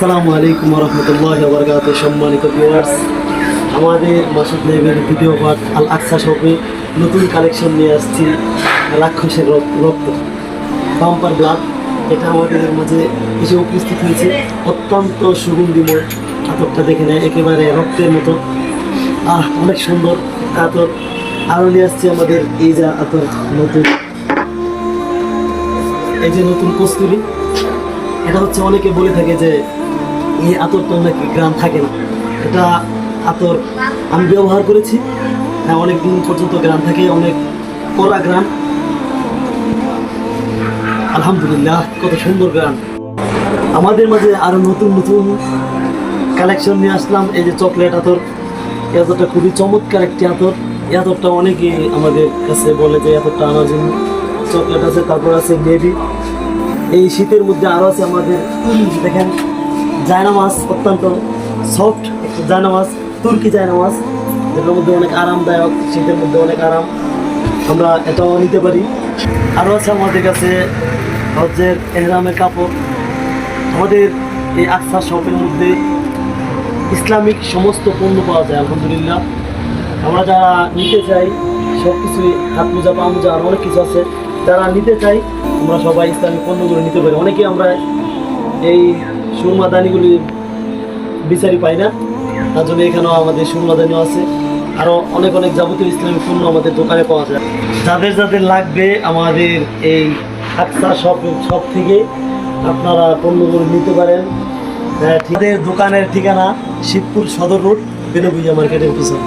আসসালামু আলাইকুম ওয়া রাহমাতুল্লাহি ওয়া বারাকাতুহু। সম্মানিত ভিউয়ার্স, আমাদের মাসুদ লাইভের ভিডিও পার্ট আল আকসা শপে নতুন কালেকশন নিয়ে আসছি। রাক্ষসের রক্ত বাম্পার ব্লাড, এটা আমাদের মাঝে এসে উপস্থিত হয়েছে। অত্যন্ত সুগন্ধিময় আতরটা দেখে নেয়, একেবারে রক্তের মতো। অনেক সুন্দর আতর। আরও নিয়ে আসছি আমাদের এই যে আতর নতুন, এই যে নতুন কস্তুরি। এটা হচ্ছে অনেকে বলে থাকে যে এই আতরটা নাকি গ্রাম থাকে না। এটা আতর আমি ব্যবহার করেছি, হ্যাঁ, অনেক দিন পর্যন্ত গ্রাম থাকে, অনেক কড়া গ্রাম। আলহামদুলিল্লাহ, কত সুন্দর গ্রাম। আমাদের মাঝে আরো নতুন নতুন কালেকশন নিয়ে আসলাম। এই যে চকলেট আতর, এই আতরটা খুবই চমৎকার একটি আতর। এই আতরটা অনেকে আমাদের কাছে বলে যে আতরটা আনার জন্য। চকলেট আছে, তারপর আছে বেবি। এই শীতের মধ্যে আরও আছে আমাদের, দেখেন, জায়নামাজ, অত্যন্ত সফট একটা জায়নামাজ, তুর্কি জায়নামাজ, যেটার মধ্যে অনেক আরামদায়ক, শীতের মধ্যে অনেক আরাম। আমরা এটাও নিতে পারি। আরও আছে আমাদের কাছে হজ্জের এহরামের কাপড়। আমাদের এই আকসা শপের মধ্যে ইসলামিক সমস্ত পণ্য পাওয়া যায় আলহামদুলিল্লাহ। আমরা যারা নিতে চাই সব কিছুই, হাত মোজা, পা মোজা, আর অনেক কিছু আছে। যারা নিতে চাই আমরা সবাই ইসলামিক পণ্যগুলো নিতে পারি। অনেকে আমরা এই সুরমাদানিগুলি বিচারি পাই না, তার জন্য এখানেও আমাদের সুরমাদানিও আছে। আরও অনেক অনেক যাবতীয় ইসলামিক পণ্য আমাদের দোকানে পাওয়া যায়। যাদের যাদের লাগবে আমাদের এই আকসা শপ থেকে আপনারা পণ্যগুলো নিতে পারেন। আমাদের দোকানের ঠিকানা শিবপুর সদর রোড, বেনভূঁইয়া মার্কেটের পিছনে।